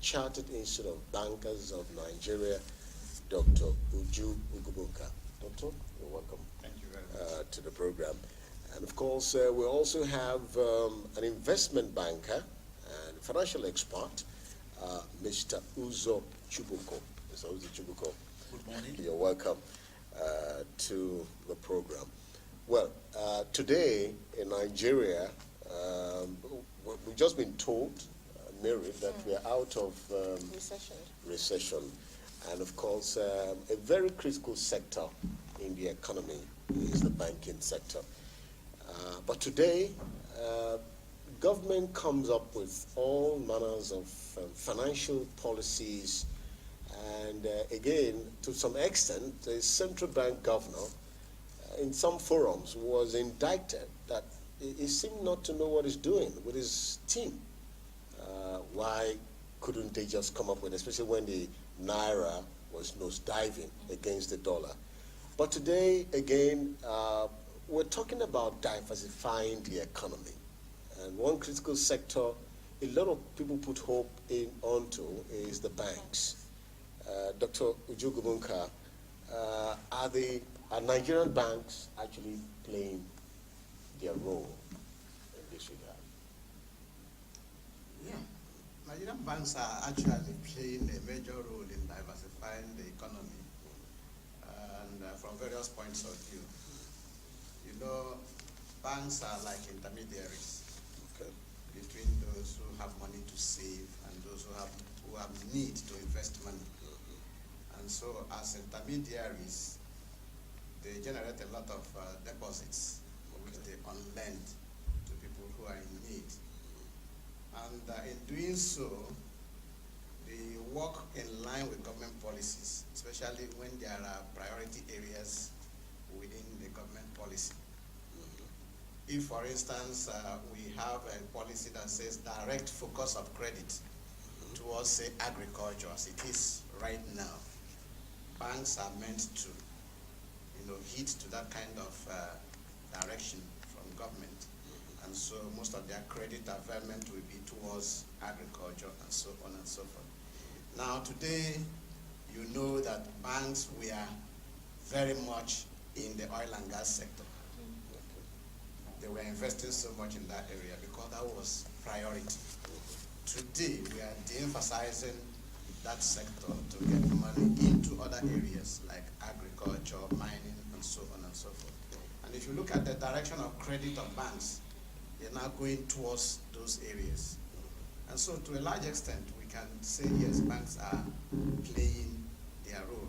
Chartered Institute of Bankers of Nigeria, Dr. Uju Ugubunka. Doctor, you're welcome. Thank you very much. To the program. And of course, we also have an investment banker and financial expert, Mr. Uzo Chubuko. Mr. Uzo Chubuko. Good morning. You're welcome to the program. Well, today in Nigeria, we've just been told, Mary, that we're out of recession. And of course, a very critical sector in the economy is the banking sector. But today, government comes up with all manners of financial policies, and again, to some extent, the central bank governor in some forums was indicted that he seemed not to know what he's doing with his team. Why couldn't they just come up with, especially when the Naira was nosediving against the dollar? But today, again, we're talking about diversifying the economy. And one critical sector a lot of people put hope onto is the banks. Dr. Uju Ugubunka, are Nigerian banks actually playing their role in this regard? Yeah. Nigerian banks are actually playing a major role in diversifying the economy, and from various points of view. You know, banks are like intermediaries between those who have money to save and those who have need to invest money. And so, as intermediaries, they generate a lot of deposits, which they lend to people who are in need. And in doing so, they work in line with government policies, especially when there are priority areas within the government policy. If, for instance, we have a policy that says direct focus of credit towards, say, agriculture, as it is right now, banks are meant to, hit to that kind of direction from government. And so most of their credit availment will be towards agriculture and so on and so forth. Now today, you know that banks were very much in the oil and gas sector. They were investing so much in that area because that was priority. Today, we are de-emphasizing that sector to get money into other areas like agriculture, mining, and so on and so forth. And if you look at the direction of credit of banks, they're now going towards those areas. And so to a large extent, we can say, yes, banks are playing their role.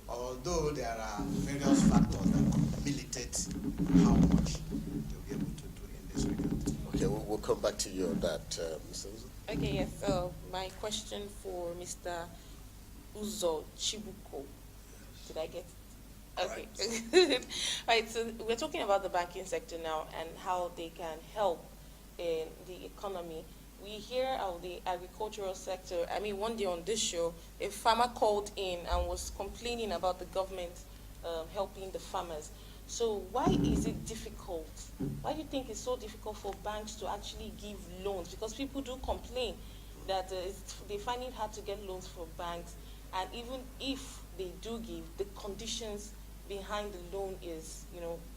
Although there are various factors that militate how much they'll be able to do in this regard. Okay, we'll come back to you on that, Mr. Uzo. Okay, yes. My question for Mr. Uzo Chibuko. Did I get? Okay. Right. Right. So we're talking about the banking sector now and how they can help in the economy. We hear of the agricultural sector. I mean, one day on this show, a farmer called in and was complaining about the government helping the farmers. So why is it difficult? Why do you think it's so difficult for banks to actually give loans? Because people do complain that they find it hard to get loans from banks. And even if they do give, the conditions behind the loan is,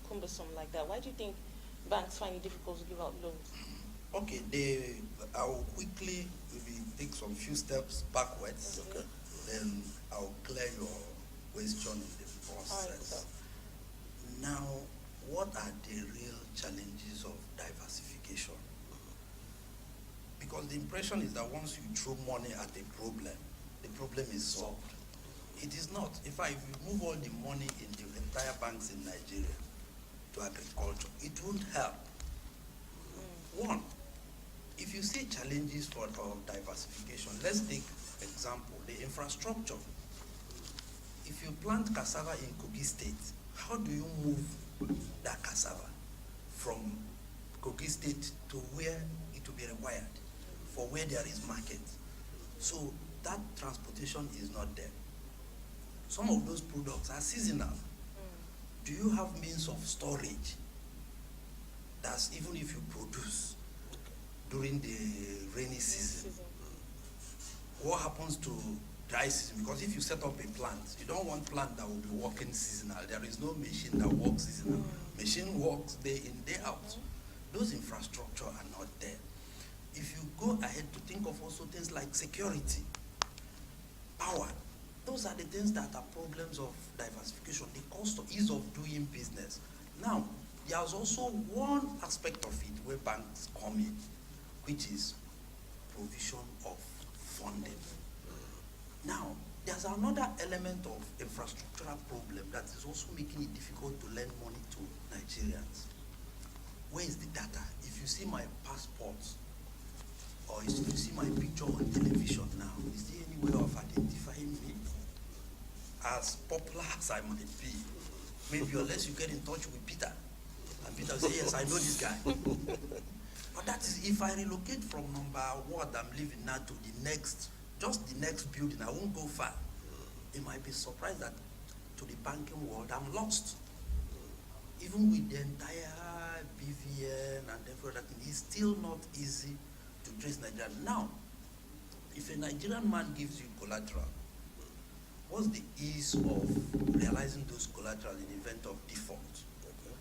cumbersome like that. Why do you think banks find it difficult to give out loans? Okay, I'll quickly maybe take some few steps backwards. Okay. Then I'll clear your question in the process. Right, now, what are the real challenges of diversification? Because the impression is that once you throw money at a problem, the problem is solved. It is not. In fact, if you move all the money in the entire banks in Nigeria to agriculture, it won't help. One, if you see challenges for diversification, let's take example, the infrastructure. If you plant cassava in Kogi State, how do you move that cassava from Kogi State to where it will be required, for where there is market? So that transportation is not there. Some of those products are seasonal. Do you have means of storage? That's even if you produce during the rainy season. what happens to dry season? Because if you set up a plant, you don't want plant that will be working seasonal. There is no machine that works seasonal. Machine works day in, day out. Those infrastructure are not there. If you go ahead to think of also things like security, power, those are the things that are problems of diversification, the cost of ease of doing business. Now, there's also one aspect of it where banks come in, which is provision of funding. Now, there's another element of infrastructural problem that is also making it difficult to lend money to Nigerians. Where is the data? If you see my passport, or if you see my picture on television now, is there any way of identifying me? As popular as I might be, maybe unless you get in touch with Peter, and Peter say, yes, I know this guy. But that is, if I relocate from number one I'm living now to the next, just the next building, I won't go far. You might be surprised that to the banking world, I'm lost. Even with the entire BVN and every other thing, it's still not easy to trace Nigeria. Now, if a Nigerian man gives you collateral, what's the ease of realizing those collateral in the event of default? Okay.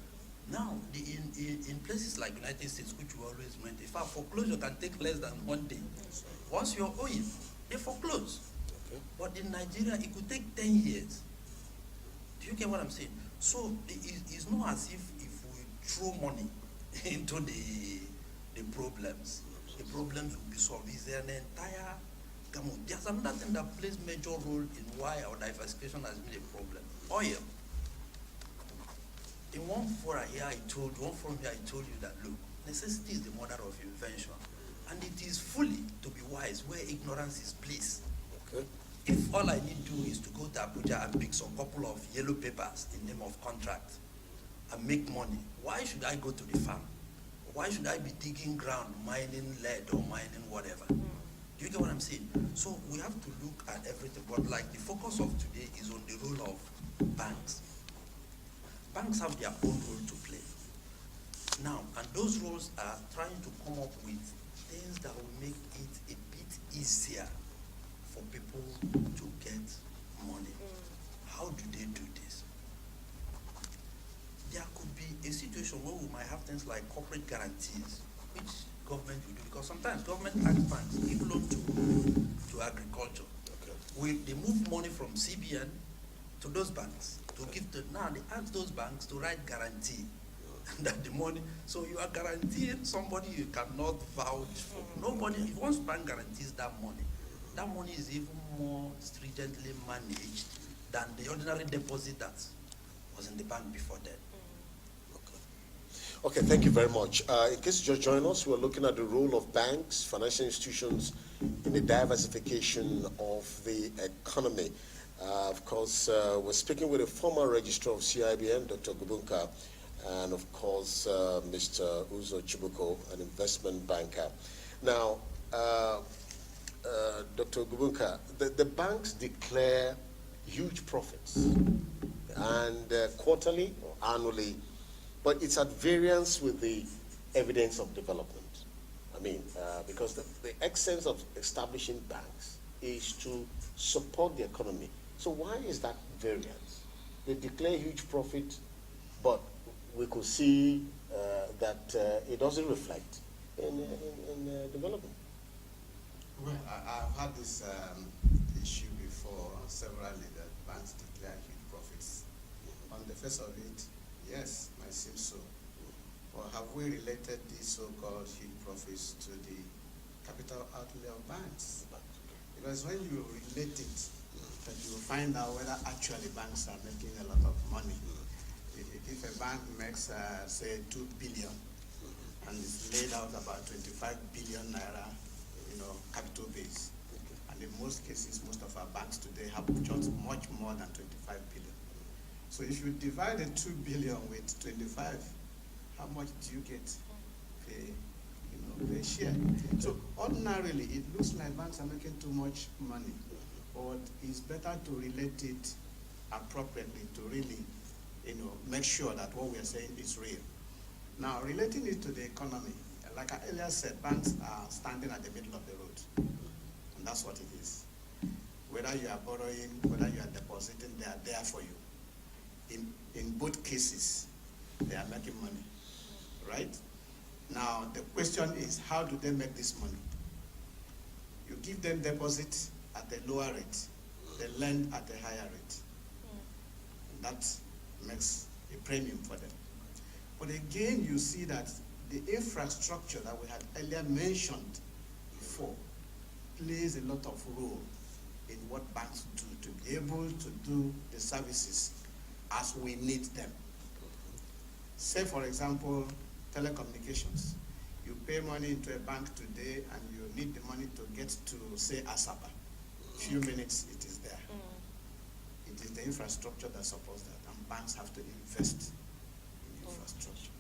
Now, in places like United States, which we always meant, in fact, foreclosure can take less than 1 day. Once you're owing, they foreclose. Okay. But in Nigeria, it could take 10 years. Do you get what I'm saying? So it's not as if we throw money into the problems will be solved. Is there an entire gamut? There's another thing that plays major role in why our diversification has been a problem. Oil. In one forum here I told you that, look, necessity is the mother of invention. And it is fully to be wise where ignorance is placed. Okay. If all I need to do is to go to Abuja and pick some couple of yellow papers in name of contract and make money, why should I go to the farm? Why should I be digging ground, mining lead or mining whatever? Do you get what I'm saying? So we have to look at everything. But like the focus of today is on the role of banks. Banks have their own role to play. Now, and those roles are trying to come up with things that will make it a bit easier for people to get money. How do they do this? There could be a situation where we might have things like corporate guarantees, which government will do, because sometimes government asks banks give loan to agriculture. Okay. They move money from CBN to those banks to give to, now they ask those banks to write guarantee that the money, so you are guaranteeing somebody you cannot vouch for. Nobody, once bank guarantees that money is even more stringently managed than the ordinary deposit that was in the bank before that. Okay, thank you very much. In case you just joined us, we're looking at the role of banks, financial institutions in the diversification of the economy. Of course, we're speaking with a former registrar of CIBN, Dr. Gubunka, and of course, Mr. Uzo Chibuko, an investment banker. Now, Dr. Gubunka, the banks declare huge profits, and quarterly or annually, but it's at variance with the evidence of development. I mean, because the essence of establishing banks is to support the economy. So why is that variance? They declare huge profit, but we could see that it doesn't reflect in development. Well, I've had this issue before severally, that banks declare huge profits. On the face of it, yes, might seem so. Or have we related these so-called huge profits to the capital outlay of banks? Because when you relate it, that you will find out whether actually banks are making a lot of money. If a bank makes, say, 2 billion and is laid out about 25 billion naira, capital base, and in most cases, most of our banks today have just much more than 25 billion. So if you divide the 2 billion with 25, how much do you get per share? So ordinarily, it looks like banks are making too much money, but it's better to relate it appropriately to really, make sure that what we are saying is real. Now, relating it to the economy, like I earlier said, banks are standing at the middle of the road. And that's what it is. Whether you are borrowing, whether you are depositing, they are there for you. In both cases, they are making money, right? Now, the question is, how do they make this money? You give them deposit at a lower rate, they lend at a higher rate. And that makes a premium for them. But again, you see that the infrastructure that we had earlier mentioned before plays a lot of role in what banks do to be able to do the services as we need them. Say, for example, telecommunications. You pay money into a bank today and you need the money to get to, say, Asaba. Few minutes, it is there. It is the infrastructure that supports that, and banks have to invest in infrastructure.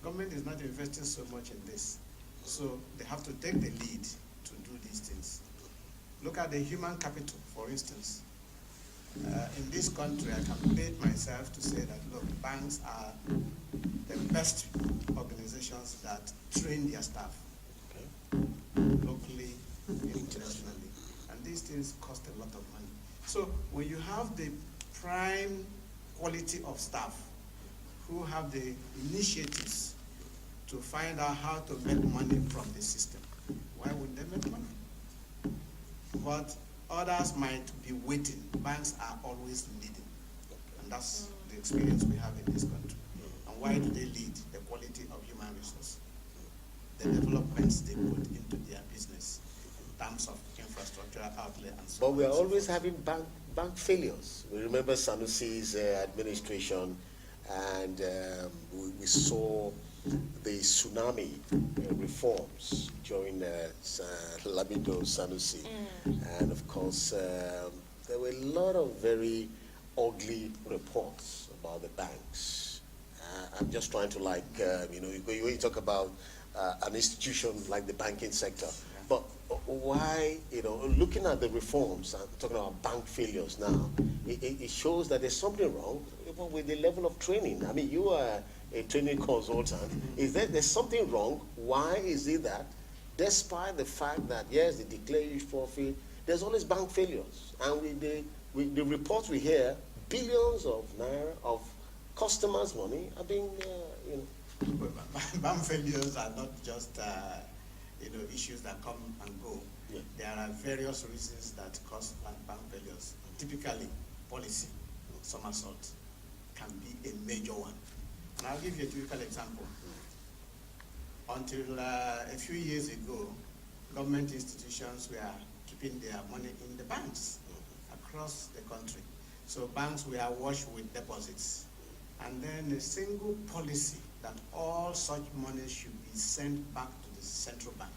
Government is not investing so much in this, so they have to take the lead to do these things. Look at the human capital, for instance. In this country, I can bait myself to say that, look, banks are the best organizations that train their staff, locally, internationally. And these things cost a lot of money. So when you have the prime quality of staff who have the initiatives to find out how to make money from the system, why wouldn't they make money? But others might be waiting. Banks are always leading. And that's the experience we have in this country. And why do they lead? The quality of human resource. The developments they put into their business in terms of infrastructure outlay and so on. But we are always having bank failures. We remember Sanusi's administration, and we saw the tsunami reforms during Lamido Sanusi. And of course, there were a lot of very ugly reports about the banks. I'm just trying to, like, when you talk about an institution like the banking sector, but why, looking at the reforms and talking about bank failures now, it shows that there's something wrong even with the level of training. I mean, you are a training consultant. Is there's something wrong? Why is it that, despite the fact that, yes, they declare huge profit, there's always bank failures? And with the reports we hear, billions of naira of customers' money are being, Bank failures are not just issues that come and go. Yeah. There are various reasons that cause bank failures. Typically, policy, somersault, can be a major one. And I'll give you a typical example. Until a few years ago, government institutions were keeping their money in the banks across the country. So banks were awash with deposits. And then a single policy that all such money should be sent back to the central bank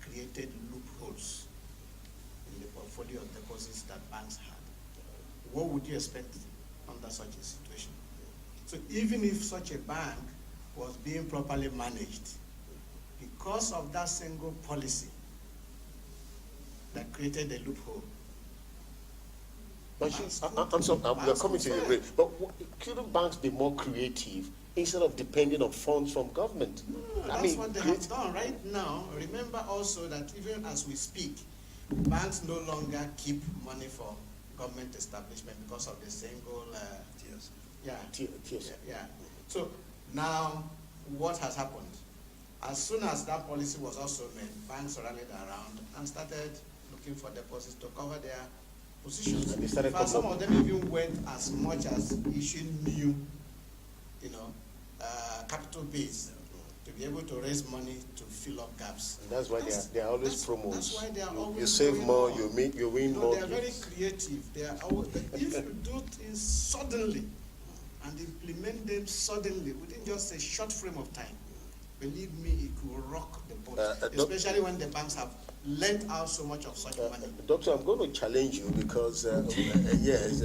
created loopholes in the portfolio of deposits that banks had. What would you expect under such a situation? So even if such a bank was being properly managed, because of that single policy that created a loophole. But I'm sorry, we're coming to you, but couldn't banks be more creative instead of depending on funds from government? That's what they have done right now. Remember also that even as we speak, banks no longer keep money for government establishment because of the single Tiers. Yeah. So now what has happened? As soon as that policy was also made, banks rallied around and started looking for deposits to cover their positions. And they started some of them even went as much as issuing new, capital base to be able to raise money to fill up gaps. And that's why they are always promos. That's why they are always. You save more, on. you win more. They are very creative. They are always, if you do things suddenly and implement them suddenly within just a short frame of time, believe me, it could rock the boat. Especially when the banks have lent out so much of such money. Doctor, I'm going to challenge you because yes,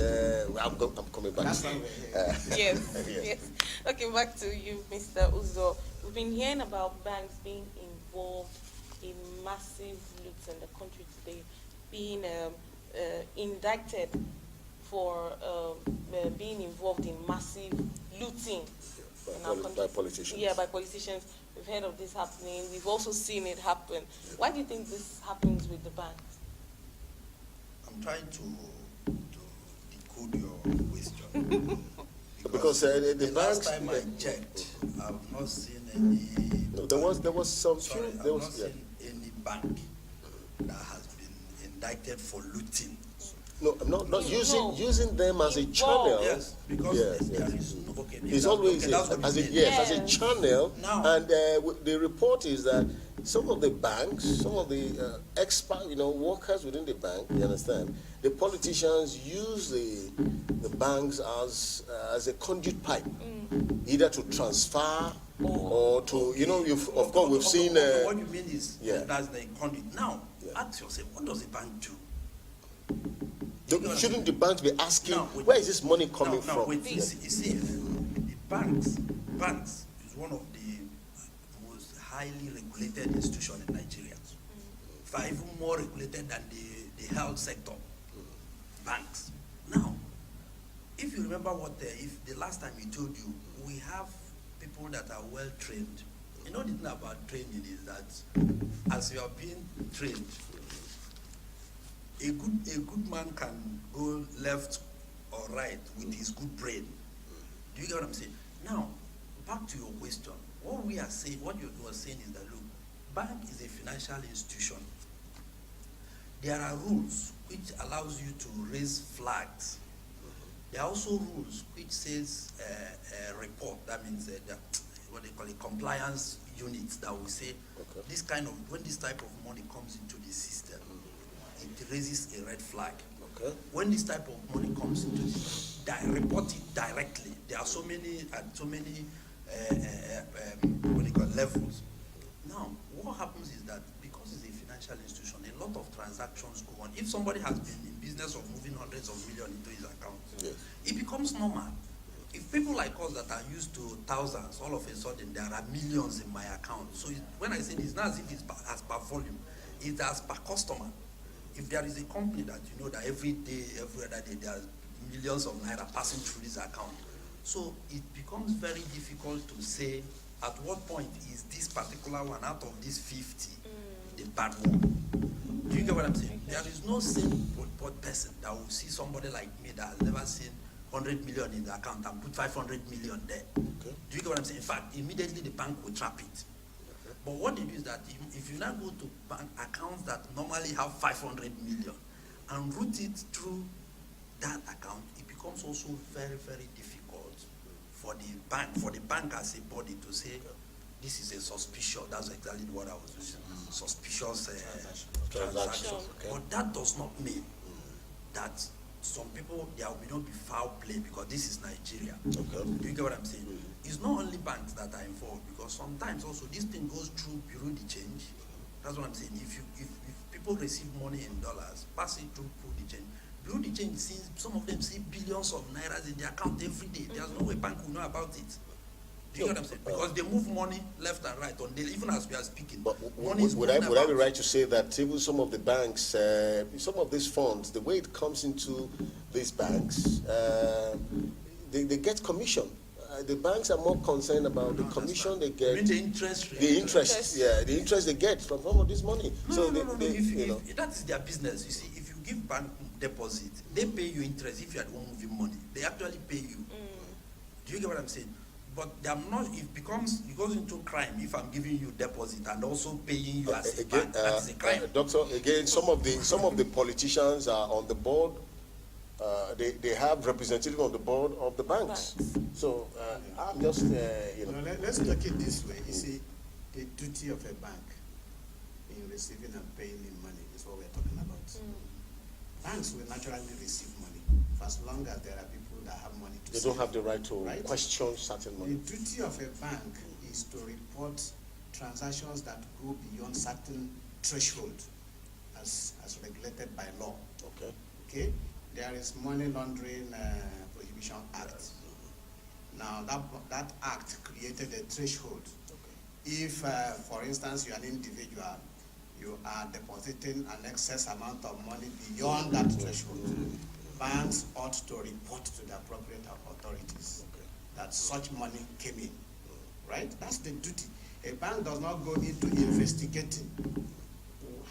I'm coming back. That's why we're here. Yes. Okay, back to you, Mr. Uzo. We've been hearing about banks being involved in massive loots in the country today, being indicted for being involved in massive looting in our country. By politicians. Yeah, by politicians. We've heard of this happening. We've also seen it happen. Why do you think this happens with the banks? trying to decode your question. Because the the last banks, time I checked, I've not seen any. no, there was some Sorry, few, I've there not was, yeah. seen any bank that has been indicted for looting. No, I'm not No. using them as a channel. Yes, because Yes, there yes. is no, okay. It's always that's what as you a mean. yes, as a Yes. channel. Now- And the report is that some of the banks, some of the expert, workers within the bank, you understand, the politicians use the banks as a conduit pipe, either to transfer or to, of course we've seen. What you mean is yeah. that's the conduit. Now, Yeah. ask yourself, what does a bank do? Shouldn't the banks be asking, No, wait. where is this money coming No, from? wait, you see, the banks is one of the most highly regulated institutions in Nigeria. Far even more regulated than the health sector. Banks. Now, if you remember if the last time we told you, we have people that are well trained. You know the thing about training is that as you are being trained, a good man can go left or right with his good brain. Do you get what I'm saying? Now, back to your question. What we are saying, what you were saying is that, look, bank is a financial institution. There are rules which allows you to raise flags. There are also rules which says report. That means what they call a compliance unit that will say this kind of, when this type of money comes into the system, it raises a red flag. Okay. When this type of money comes into report it directly. There are so many what they call levels. Now, what happens is that because it's a financial institution, a lot of transactions go on. If somebody has been in business of moving hundreds of millions into his account, Yes. it becomes normal. If people like us that are used to thousands, all of a sudden there are millions in my account. So when I say this, it's not as if it's as per volume, it's as per customer. If there is a company that you know that every day, every other day, there are millions of naira passing through this account, so it becomes very difficult to say at what point is this particular one out of this 50 the bad one. Do you get what I'm saying? There is no sane person that will see somebody like me that has never seen 100 million in the account and put 500 million there. Okay. Do you get what I'm saying? In fact, immediately the bank will trap it. But what they do is that if you now go to bank accounts that normally have 500 million and route it through that account, it becomes also very, very difficult for the bank as a body to say, this is a suspicious, that's exactly what I was using, suspicious transaction. Okay. But that does not mean that some people, there will not be foul play because this is Nigeria. Okay. Do you get what I'm saying? It's not only banks that are involved because sometimes also this thing goes through bureau de change. That's what I'm saying. If people receive money in dollars, pass it through bureau de change. Bureau de change sees, some of them see billions of nairas in their account every day. There's no way bank will know about it. Do you get what I'm saying? Because they move money left and right on daily, even as we are speaking. But money is would I moving be about. right to say that even some of the banks, some of these funds, the way it comes into these banks, they get commission. The banks are more concerned about the commission they get. You mean the interest rate? The interest, yeah, the interest they get from some of this money. No. They If that is their business, you see, if you give bank deposit, they pay you interest if you are the one moving money. They actually pay you. Do you get what I'm saying? But they're not, it goes into crime if I'm giving you deposit and also paying you as a bank. That is a crime. Doctor, again, some of the politicians are on the board. They have representatives on the board of the banks. So I'm just, Let's look it this way. You see, the duty of a bank in receiving and paying in money is what we're talking about. Banks will naturally receive money for as long as there are people that have money to They save. don't have the right to question certain money. The duty of a bank is to report transactions that go beyond certain threshold as regulated by law. Okay. Okay? There is Money Laundering Prohibition Act. Now, that act created a threshold. If, for instance, you are an individual, you are depositing an excess amount of money beyond that threshold, banks ought to report to the appropriate authorities that such money came in, right? That's the duty. A bank does not go into investigating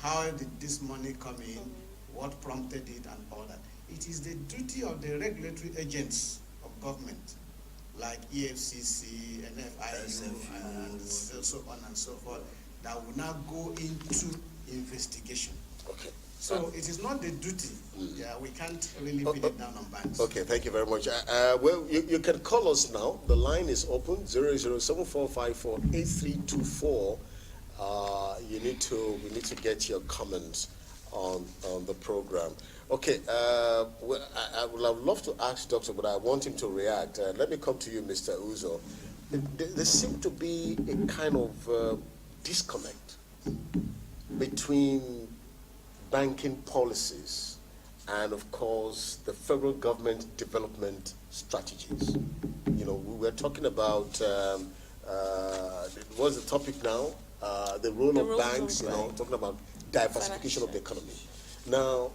how did this money come in, what prompted it and all that. It is the duty of the regulatory agents of government, like EFCC, NFIU, and so on and so forth, that will now go into investigation. Okay. So it is not the duty. Yeah, we can't really pin it down on banks. Okay, thank you very much. Well, you can call us now. The line is open, 0074548324. We need to get your comments on the program. Okay, well, I would have loved to ask Doctor, but I want him to react. Let me come to you, Mr. Uzo. There seems to be a kind of disconnect between banking policies and, of course, the federal government development strategies. You know, we were talking about, what's the topic now? The role of banks, talking about diversification of the economy. Now,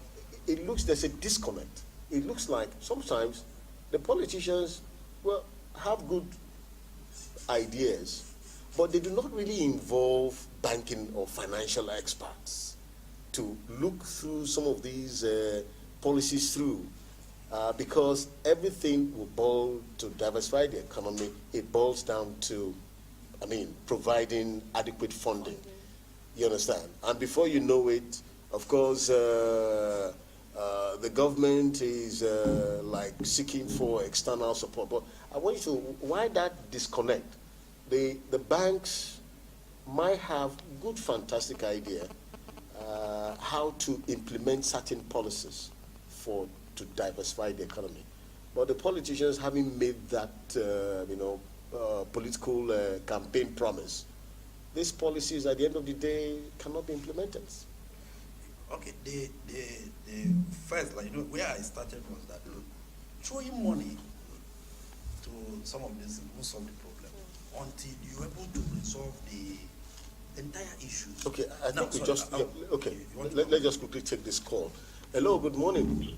it looks there's a disconnect. It looks like sometimes the politicians, well, have good ideas, but they do not really involve banking or financial experts to look through some of these policies through, because everything will boil to diversify the economy. It boils down to, providing adequate funding. You understand? And before you know it, of course, the government is like seeking for external support. But I want you to, why that disconnect? The banks might have good, fantastic idea how to implement certain policies to diversify the economy. But the politicians haven't made that, political campaign promise. These policies, at the end of the day, cannot be implemented. Okay, the first, where I started was that throwing money to some of this will solve the problem until you're able to resolve the entire issue. Okay, I think let's just quickly take this call. Hello, good morning.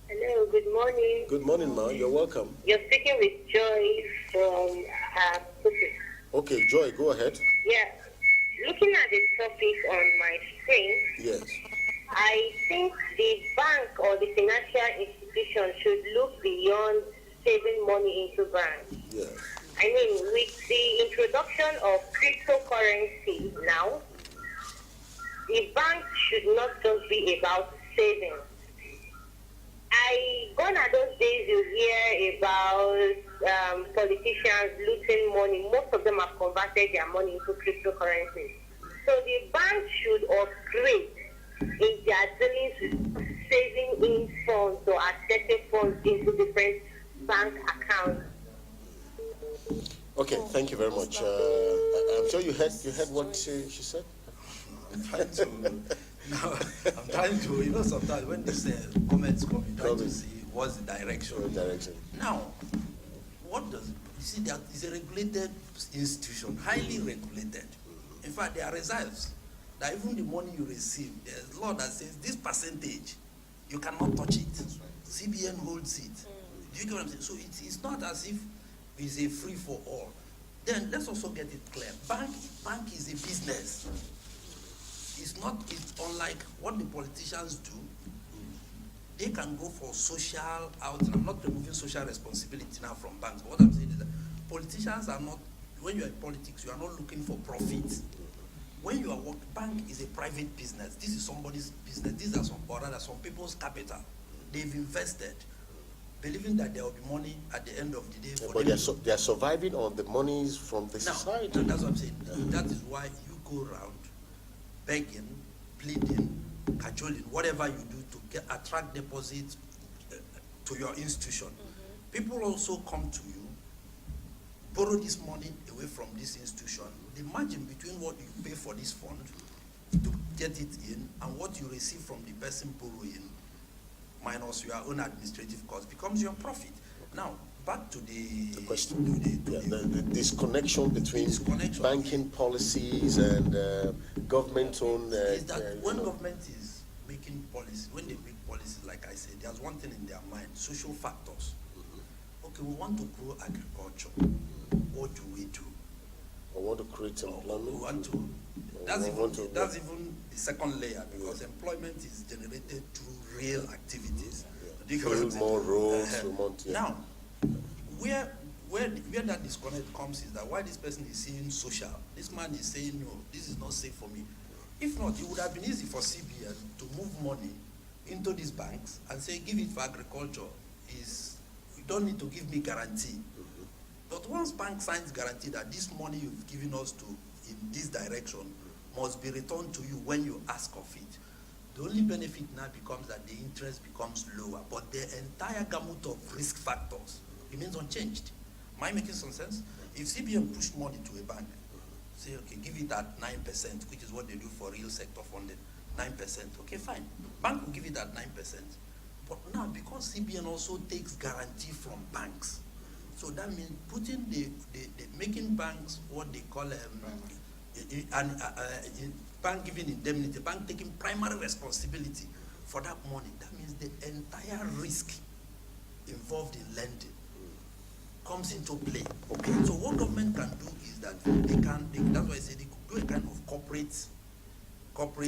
Hello, good morning. Good morning, ma. You're welcome. You're speaking with Joy from Pussy. Okay, Joy, go ahead. Yeah. Looking at the topic on my screen, yes, I think the bank or the financial institution should look beyond saving money into banks. yes. I mean, with the introduction of cryptocurrency now, the bank should not just be about saving. Gone are those days you hear about politicians losing money. Most of them have converted their money into cryptocurrency. So the bank should upgrade in their dealings with saving in funds or accepting funds into different bank accounts. Okay, thank you very much. I'm sure you heard what she said. I'm trying to sometimes when these comments come, you try to see what's the direction. Now, what does, you see, that is a regulated institution, highly regulated. In fact, there are reserves that even the money you receive, there's a law that says this percentage, you cannot touch it. CBN holds it. Do you get what I'm saying? So it's not as if it's a free for all. Then let's also get it clear. Bank is a business. It's unlike what the politicians do. They can go for social out. I'm not removing social responsibility now from banks. But what I'm saying is that politicians are not, when you're in politics, you are not looking for profit. When you are working, bank is a private business. This is somebody's business. These are some people's capital. They've invested, believing that there will be money at the end of the day. But they are surviving on the monies from the society. No, that's what I'm saying. That is why you go around begging, pleading, cajoling, whatever you do to attract deposits to your institution. People also come to you, borrow this money away from this institution. The margin between what you pay for this fund to get it in and what you receive from the person borrowing minus your own administrative cost becomes your profit. Now, back to the question. The disconnection between banking policies and government-owned... is that when government is making policies, when they make policies, like I said, there's one thing in their mind, social factors. Okay, we want to grow agriculture. What do we do? We want to create employment. That's even the second layer, because employment is generated through real activities. Do you get Build what I'm more saying? roads, we want to- Now, where that disconnect comes is that why this person is saying social, this man is saying no, this is not safe for me. If not, it would have been easy for CBN to move money into these banks and say, give it for agriculture. You don't need to give me guarantee. But once bank signs guarantee that this money you've given us to in this direction must be returned to you when you ask of it, the only benefit now becomes that the interest becomes lower, but the entire gamut of risk factors remains unchanged. Am I making some sense? If CBN pushed money to a bank, say, okay, give it at 9%, which is what they do for real sector funding, 9%, okay, fine. Bank will give it at 9%. But now, because CBN also takes guarantee from banks, so that means putting making banks what they call bank giving indemnity, bank taking primary responsibility for that money. That means the entire risk involved in lending comes into play. Okay. So what government can do is that that's why I say they could do a kind of corporate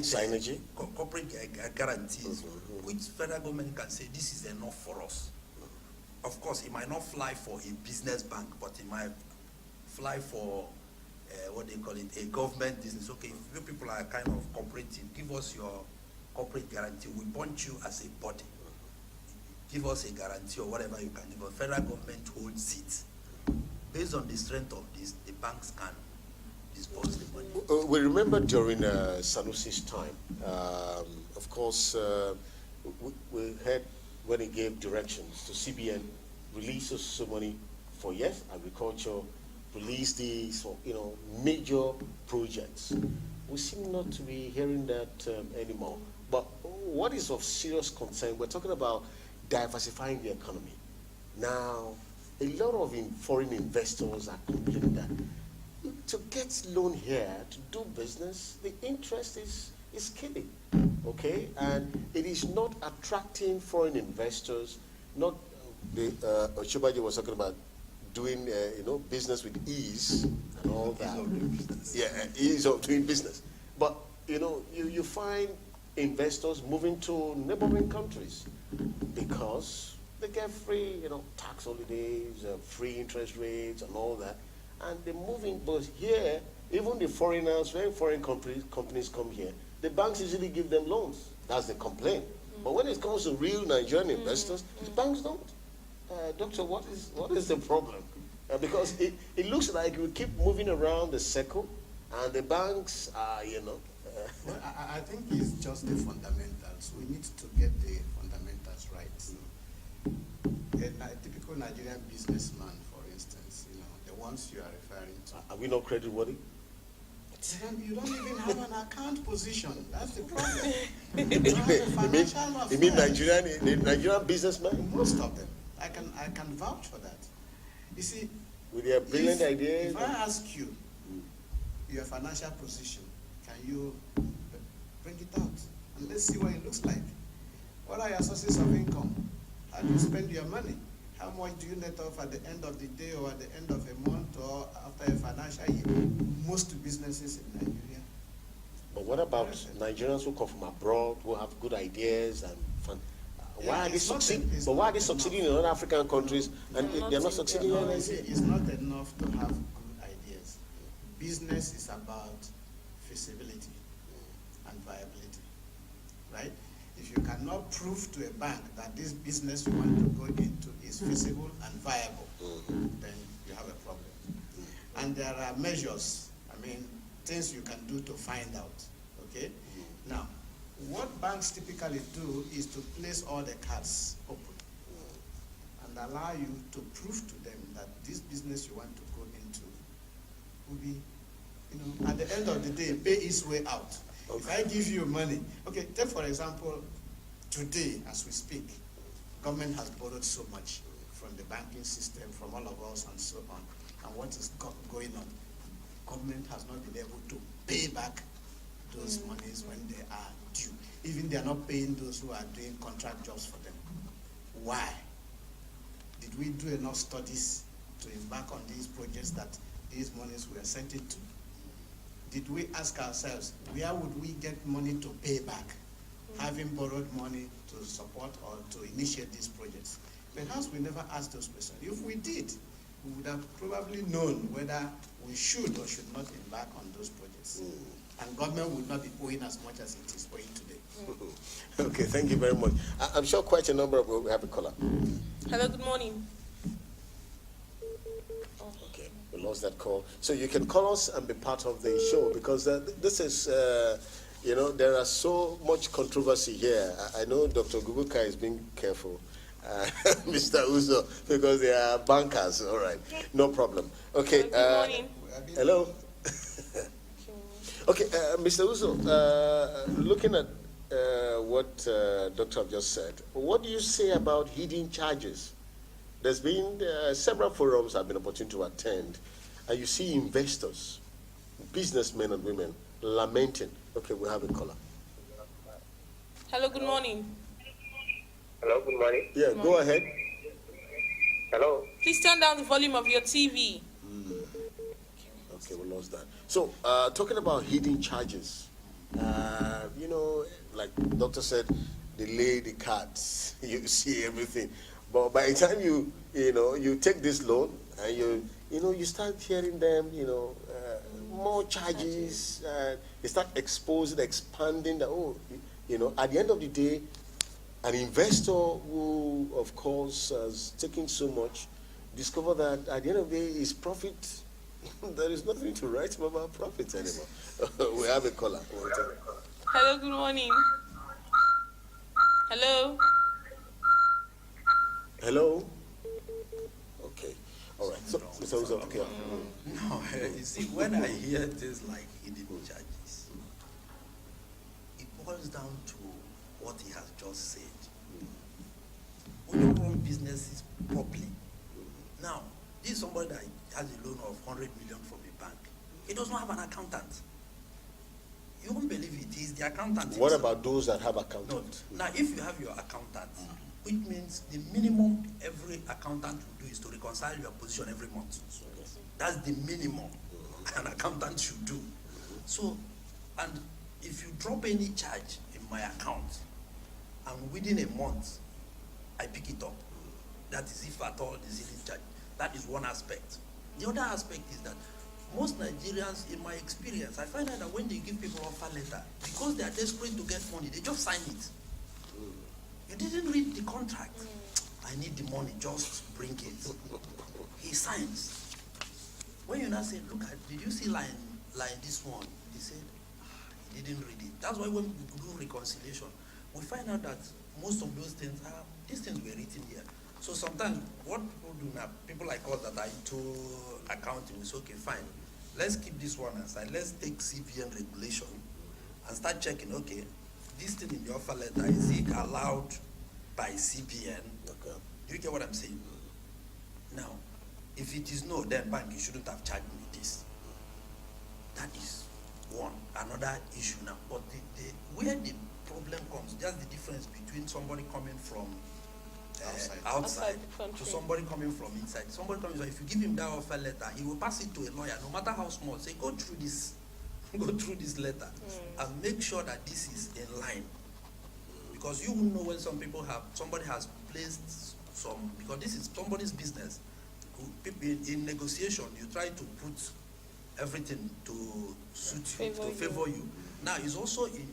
synergy, corporate guarantees, which federal government can say this is enough for us. Of course, it might not fly for a business bank, but it might fly for what they call it, a government business. Okay, if you people are kind of cooperative, give us your corporate guarantee. We want you as a body. Give us a guarantee or whatever you can give. But federal government holds it. Based on the strength of this, the banks can disperse the money. We remember during Sanusi's time, of course, we had when he gave directions to CBN, releases some money for, yes, agriculture, release these for, major projects. We seem not to be hearing that anymore. But what is of serious concern, we're talking about diversifying the economy. Now, a lot of foreign investors are complaining that to get loan here, to do business, the interest is killing, okay? And it is not attracting foreign investors, not Oshibaji was talking about doing, business with ease and all that. Yeah, ease of doing business. But, you find investors moving to neighboring countries because they get free, tax holidays, free interest rates and all that. And they're moving, but here, even the foreigners, when foreign companies come here, the banks usually give them loans. That's the complaint. But when it comes to real Nigerian investors, the banks don't. Doctor, what is the problem? Because it looks like we keep moving around the circle, and the banks are, Well, I think it's just the fundamentals. We need to get the fundamentals right. A typical Nigerian businessman, for instance, the ones you are referring to. Are we not creditworthy? You don't even have an account position. That's the problem. You don't have a financial You mean affairs. Nigerian businessmen? Most of them. I can vouch for that. You see, With their brilliant ideas? If I ask you your financial position, can you bring it out? And let's see what it looks like. What are your sources of income? How do you spend your money? How much do you net off at the end of the day or at the end of a month or after a financial year? Most businesses in Nigeria. But what about Nigerians who come from abroad, who have good ideas and fun? Why are they succeeding? But why are they succeeding in other African countries and they're not succeeding in Nigeria? It's not enough to have good ideas. Business is about feasibility and viability, right? If you cannot prove to a bank that this business you want to go into is feasible and viable, then you have a problem. And there are measures, things you can do to find out, okay? Now, what banks typically do is to place all the cards open and allow you to prove to them that this business you want to go into will be, at the end of the day, pay its way out. Okay. If I give you money, okay, take for example, today as we speak, government has borrowed so much from the banking system, from all of us and so on, and what is going on. Government has not been able to pay back those monies when they are due. Even they are not paying those who are doing contract jobs for them. Why? Did we do enough studies to embark on these projects that these monies were sent into? Did we ask ourselves, where would we get money to pay back? having borrowed money to support or to initiate these projects? Perhaps we never asked those questions. If we did, we would have probably known whether we should or should not embark on those projects. And government would not be owing as much as it is owing today. Okay, thank you very much. I'm sure quite a number of we have a caller. Hello, good morning. Okay, we lost that call. So you can call us and be part of the show because this is, you know, there are so much controversy here. I know Dr. Guguka is being careful. Mr. Uzo, because they are bankers. All right, no problem. Okay. Good morning. Hello. Okay, Mr. Uzo, looking at what Dr. have just said, what do you say about hidden charges? There's been several forums I've been opportunity to attend, and you see investors, businessmen and women lamenting. Okay, we have a caller. Hello, good morning. Hello, good morning. Yeah, go ahead. Hello. Please turn down the volume of your TV. Okay, we lost that. So, talking about hidden charges, you know, like the doctor said, delay the cards, you see everything. But by the time you take this loan and you start hearing them, more charges, they start exposing, expanding the, at the end of the day, an investor who, of course, has taken so much, discover that at the end of the day, his profit, there is nothing to write about profits anymore. We have a caller. Hello, good morning. Hello. Hello. Okay. All right. So, okay. No, you see, when I hear things like hidden charges, it boils down to what he has just said. We don't run businesses properly. Now, this is somebody that has a loan of 100 million from a bank. He does not have an accountant. You won't believe it. He's the accountant. What about those that have accountants? No. Now, if you have your accountant, which means the minimum every accountant will do is to reconcile your position every month. That's the minimum an accountant should do. So, and if you drop any charge in my account, and within a month, I pick it up. That is if at all there's hidden charge. That is one aspect. The other aspect is that most Nigerians, in my experience, I find out that when they give people offer letter, because they are desperate to get money, they just sign it. You didn't read the contract. I need the money, just bring it. He signs. When you now say, look, did you see line this one? He said, he didn't read it. That's why when we do reconciliation, we find out that most of those things these things were written here. So sometimes what people do now, people like us that are into accounting, we say, okay, fine, let's keep this one aside. Let's take CBN regulation and start checking, okay, this thing in the offer letter, is it allowed by CBN? Okay. Do you get what I'm saying? Now, if it is no, then bank, you shouldn't have charged me this. That is one. Another issue now. But where the problem comes, just the difference between somebody coming from outside to somebody coming from inside. Somebody coming inside, if you give him that offer letter, he will pass it to a lawyer, no matter how small. Say, go through this letter and make sure that this is in line. Because you will know when somebody has placed some, because this is somebody's business. In negotiation, you try to put everything to suit you, to favor you. Now, it's also in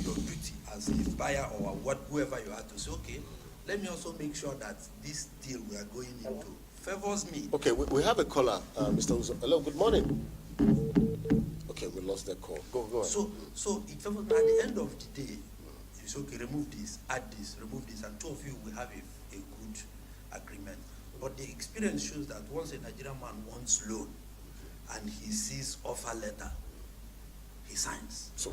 your duty as a buyer or whoever you are to say, okay, let me also make sure that this deal we are going into favors me. Okay, we have a caller, Mr. Uzo. Hello, good morning. Okay, we lost that call. Go ahead. So it favors me. At the end of the day, you say, okay, remove this, add this, remove this, and two of you will have a good agreement. But the experience shows that once a Nigerian man wants loan and he sees offer letter, he signs. So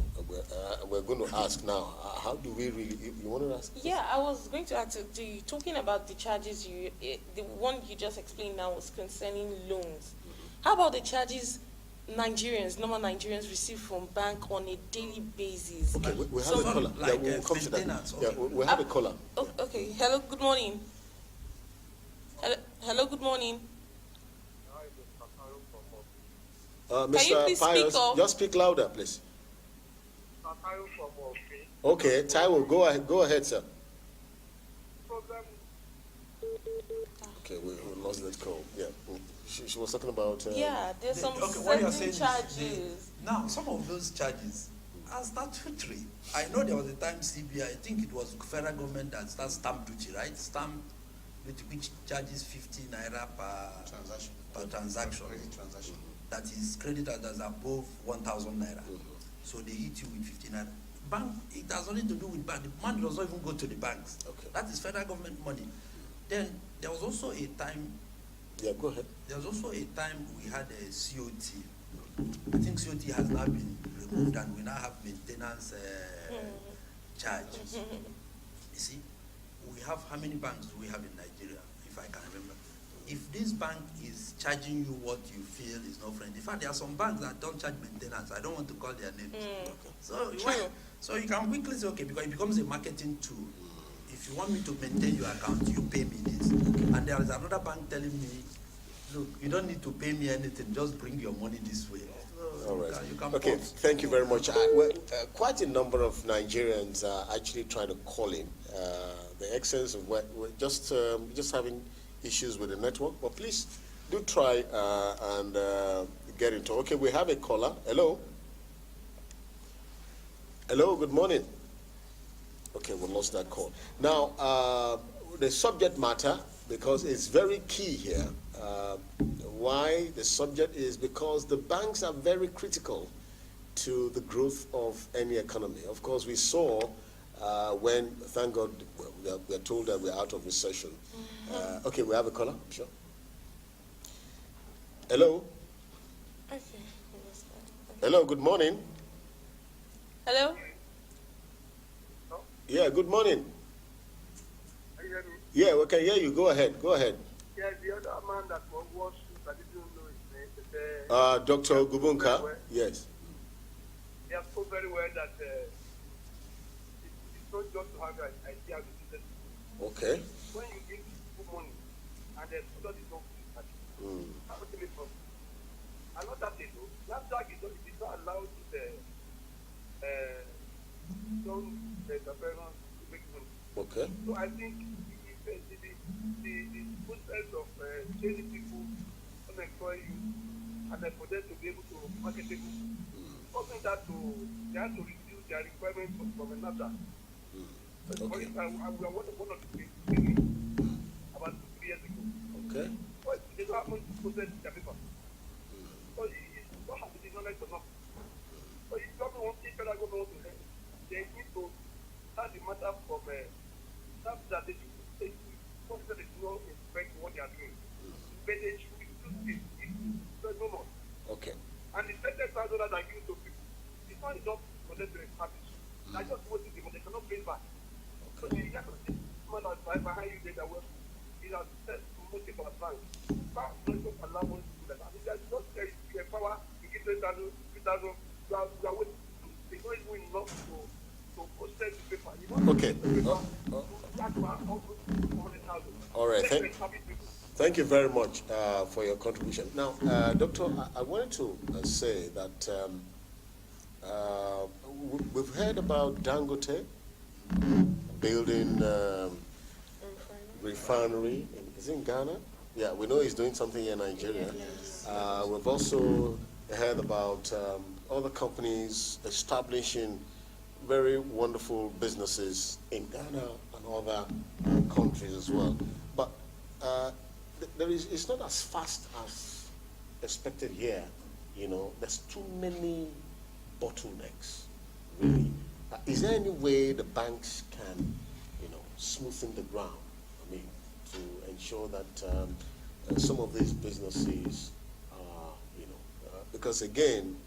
we're going to ask now, how do we really, you want to ask? Yeah, I was going to ask you, talking about the charges, the one you just explained now was concerning loans. How about the charges normal Nigerians receive from bank on a daily basis? Okay, we have a caller. Like we'll come to that. Okay. Yeah, we have a caller. Okay, hello, good morning. Hello, good morning. Mr. Can you please Pius, speak up? just speak louder, please. Okay, Taiwo, go ahead, sir. Okay, we lost that call. Yeah, she was talking about. Yeah, there's some what you're saying certain is charges. now some of those charges are statutory. I know there was a time CBI, I think it was federal government that started stamp duty, right? Stamp duty, which charges 50 naira per transaction. Credit transaction. That is credited as above 1,000 naira. So they hit you with 50 naira. Bank, it has nothing to do with bank. The money does not even go to the banks. Okay. That is federal government money. Then there was also a time. Yeah, go ahead. There was also a time we had a COT. I think COT has now been removed and we now have maintenance charges. You see, we have, how many banks do we have in Nigeria, if I can remember? If this bank is charging you what you feel is not friendly, in fact, there are some banks that don't charge maintenance. I don't want to call their names. So you can quickly say, okay, because it becomes a marketing tool. If you want me to maintain your account, you pay me this. And there is another bank telling me, look, you don't need to pay me anything, just bring your money this way. So All right. you can Okay, pause. thank you very much. Quite a number of Nigerians are actually trying to call in. The excess of we're just having issues with the network, but please do try and get into. Okay, we have a caller. Hello. Hello. Good morning. Okay, we lost that call. Now, the subject matter, because it's very key here. Why the subject is because the banks are very critical to the growth of any economy. Of course, we saw when, thank God, we are told that we're out of recession. Okay, we have a caller, sure. Hello. Okay. Hello, good morning. Hello? Yeah, good morning. Are you hearing me? Yeah, we can hear you. Go ahead. Go ahead. Yeah, the other man that was I didn't know his name. Dr. Gubunka. Yes. He has spoke very well that it's not just to have an idea of the business. Okay. When you give people money and the product is not good, how much it from? And not that they do. That drug is not allowed to the parents to make money. Okay. So I think the process of training people, unemploy you, and then for them to be able to market it, something that they have to reduce their requirements from another. Okay. We are one of the things about 2 years ago. Okay. But they don't have money to process their paper. So it's not have the knowledge enough. So if government wants to help, they need to start the matter from that they should consider they do not inspect what they are doing. But they should do this, no more. Okay. And the $30,000 are given to people. It's not enough for them to establish. I just want to give them, they cannot pay back. So the man that's behind you there that will set most of our banks. Banks don't just allow us to do that. I mean, there's not a power to give 10,000, 3,000, you are waiting. It's not even enough to process the paper. You know, Okay. All right. Thank you very much for your contribution. Now, Doctor, I wanted to say that we've heard about Dangote building refinery. Is it in Ghana? Yeah, we know he's doing something here in Nigeria. We've also heard about other companies establishing very wonderful businesses in Ghana and other countries as well. But it's not as fast as expected here. You know, there's too many bottlenecks, really. Is there any way the banks can, smoothen the ground? I mean, to ensure that some of these businesses are, because again,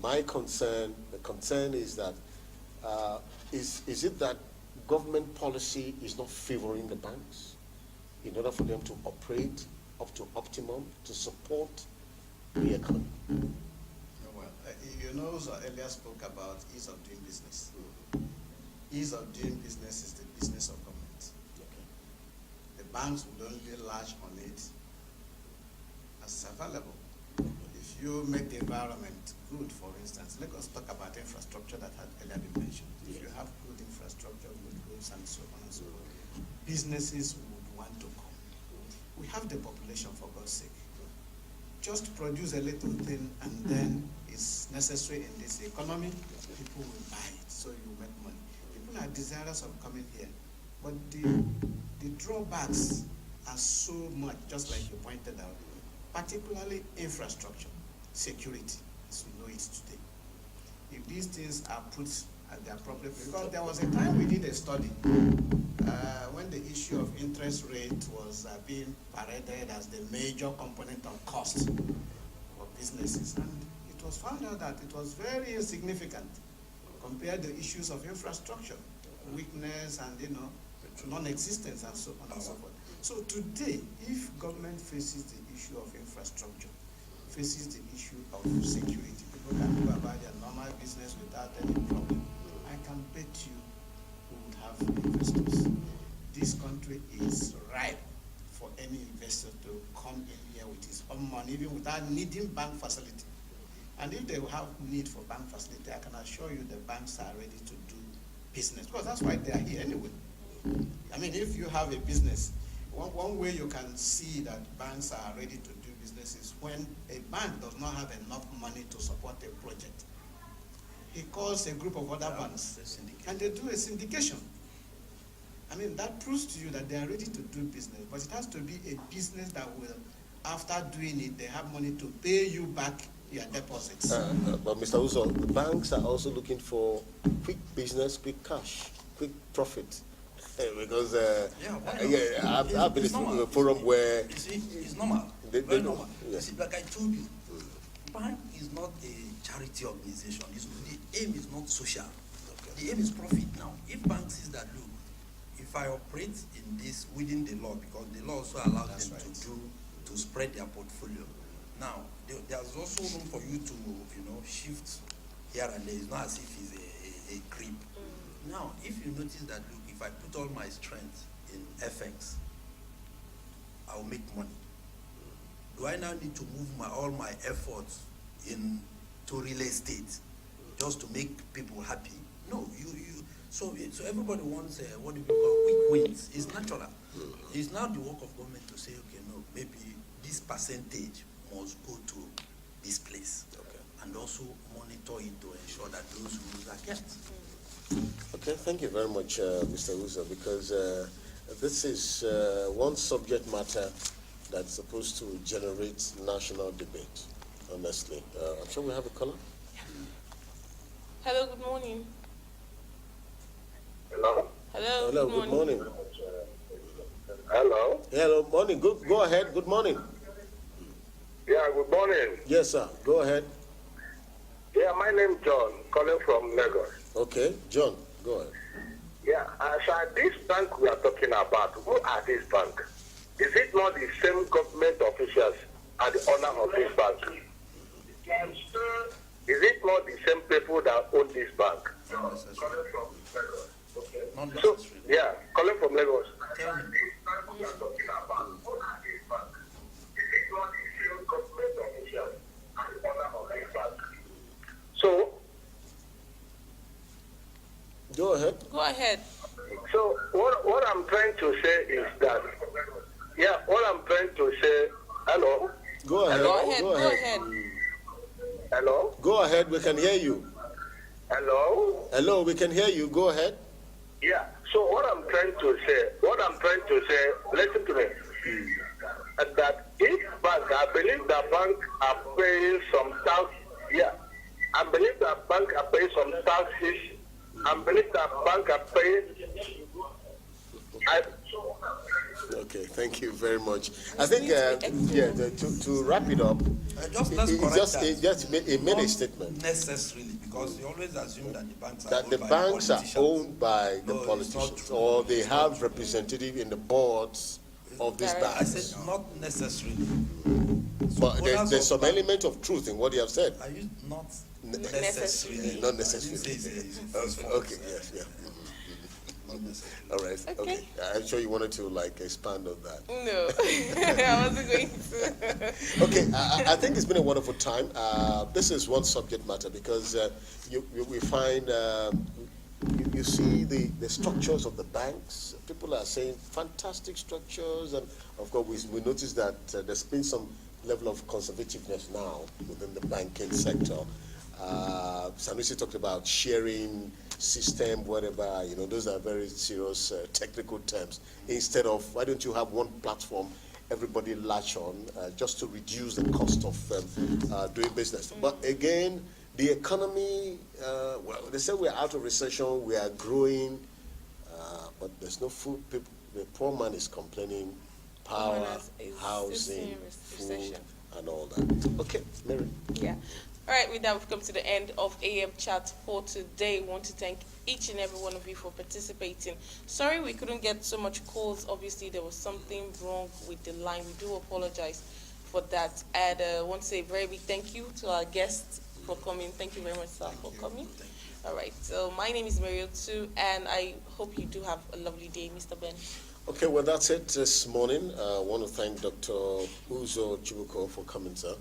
the concern is that is it that government policy is not favoring the banks in order for them to operate up to optimum to support the economy? Earlier spoke about ease of doing business. Ease of doing business is the business of government. Okay. The banks would only large on it as available. If you make the environment good, for instance, let us talk about infrastructure that had earlier been mentioned. If you have good infrastructure, good roads, and so on and so on, businesses would want to come. We have the population, for God's sake. Just produce a little thing, and then it's necessary in this economy, people will buy it, so you make money. People are desirous of coming here, but the drawbacks are so much, just like you pointed out, particularly infrastructure, security, as we know it today. If these things are put at the appropriate, because there was a time we did a study when the issue of interest rate was being paraded as the major component of cost for businesses, and it was found out that it was very insignificant compared to issues of infrastructure, weakness and non-existence and so on and so forth. So today, if government faces the issue of infrastructure, faces the issue of security, people can go about their normal business without any problem, I can bet you we would have investors. This country is ripe for any investor to come in here with his own money, even without needing bank facility. And if they have need for bank facility, I can assure you the banks are ready to do business, because that's why they are here anyway. I mean, if you have a business, one way you can see that banks are ready to do business is when a bank does not have enough money to support a project. He calls a group of other banks and they do a syndication. I mean, that proves to you that they are ready to do business, but it has to be a business that will, after doing it, they have money to pay you back your deposits. But Mr. Uzo, the banks are also looking for quick business, quick cash, quick profit. Because I've been in a forum where you see, it's normal. Very normal. Yeah. You see, like I told you, bank is not a charity organization. The aim is not social. Okay. The aim is profit. Now, if bank says that, look, if I operate in this within the law, because the law also allows them to spread their portfolio. Now, there's also room for you to shift here and there. It's not as if it's a creep. Now, if you notice that, look, if I put all my strength in FX, I'll make money. Do I now need to move all my efforts into real estate just to make people happy? No, so everybody wants what do you call quick wins. It's natural. It's now the work of government to say, okay, no, maybe this percentage must go to this place, and also monitor it to ensure that those rules are kept. Okay, thank you very much, Mr. Uzo, because this is one subject matter that's supposed to generate national debate, honestly. I'm sure we have a caller. Hello, good morning. Hello? Hello, Hello, good morning. Hello? Hello, morning. Go ahead, good morning. Yeah, good morning. Yes, sir, go ahead. Yeah, my name is John, calling from Lagos. Okay, John, go ahead. Yeah, so this bank we are talking about, who are this bank? Is it not the same government officials at the owner of this bank? Is it not the same people that own this bank? Not necessarily. Not So, necessarily. yeah, calling from Lagos. Tell me. We are talking about, who are this bank? Is it not the same government officials at the owner of this bank? So, Go ahead. Go ahead. So what I'm trying to say is that, hello? Go ahead. Go ahead. Go ahead. Hello? Go ahead, we can hear you. Hello? Hello, we can hear you. Go ahead. Yeah, so what I'm trying to say, listen to me, that if bank, I believe that bank are paying some tax, I believe that bank are paying some taxes, I believe that bank are paying, Okay, thank you very much. I think, to wrap it up, Let's just made a Not statement necessarily, because you always assume that the banks are that owned the by banks are politicians. owned by the No, it's not politicians, true. or they It's not have true. representative in the boards of these Direct. I banks. said not necessarily. But there's Owners of some bank- element of truth in what you have said. I used not Necessarily. necessarily. Not I necessarily. didn't say it's Okay, yes, yeah. not necessary. All right. Okay. I'm sure you wanted to like expand on that. No, I wasn't going to. Okay, I think it's been a wonderful time. This is one subject matter because we find you see the structures of the banks. People are saying fantastic structures, and of course we notice that there's been some level of conservativeness now within the banking sector. Sanusi talked about sharing system, whatever, those are very serious technical terms. Instead of, why don't you have one platform everybody latch on just to reduce the cost of doing business? But again, the economy, well, they say we're out of recession, we are growing, but there's no food. People, the poor man is complaining, power, housing, food, and all that. Okay, Mary. Yeah. All right, with that, we've come to the end of AM Chat for today. We want to thank each and every one of you for participating. Sorry we couldn't get so much calls. Obviously, there was something wrong with the line. We do apologize for that. And I want to say a very big thank you to our guests for coming. Thank you very much, sir, for coming. All right, so my name is Mario too, and I hope you do have a lovely day, Mr. Ben. Okay, well, that's it this morning. I want to thank Dr. Uzo Chibuko for coming, sir.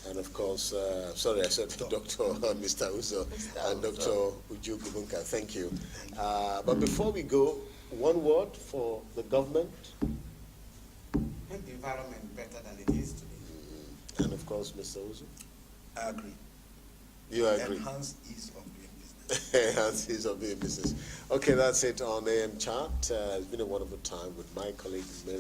And of course, sorry, I said Dr. Mr. Uzo and Dr. Uju Gubunka. Thank you. But before we go, one word for the government. Make the environment better than it is today. And of course, Mr. Uzo. I agree. You agree? Enhanced ease of doing business. Enhanced ease of doing business. Okay, that's it on AM Chat. It's been a wonderful time with my colleague, Mary.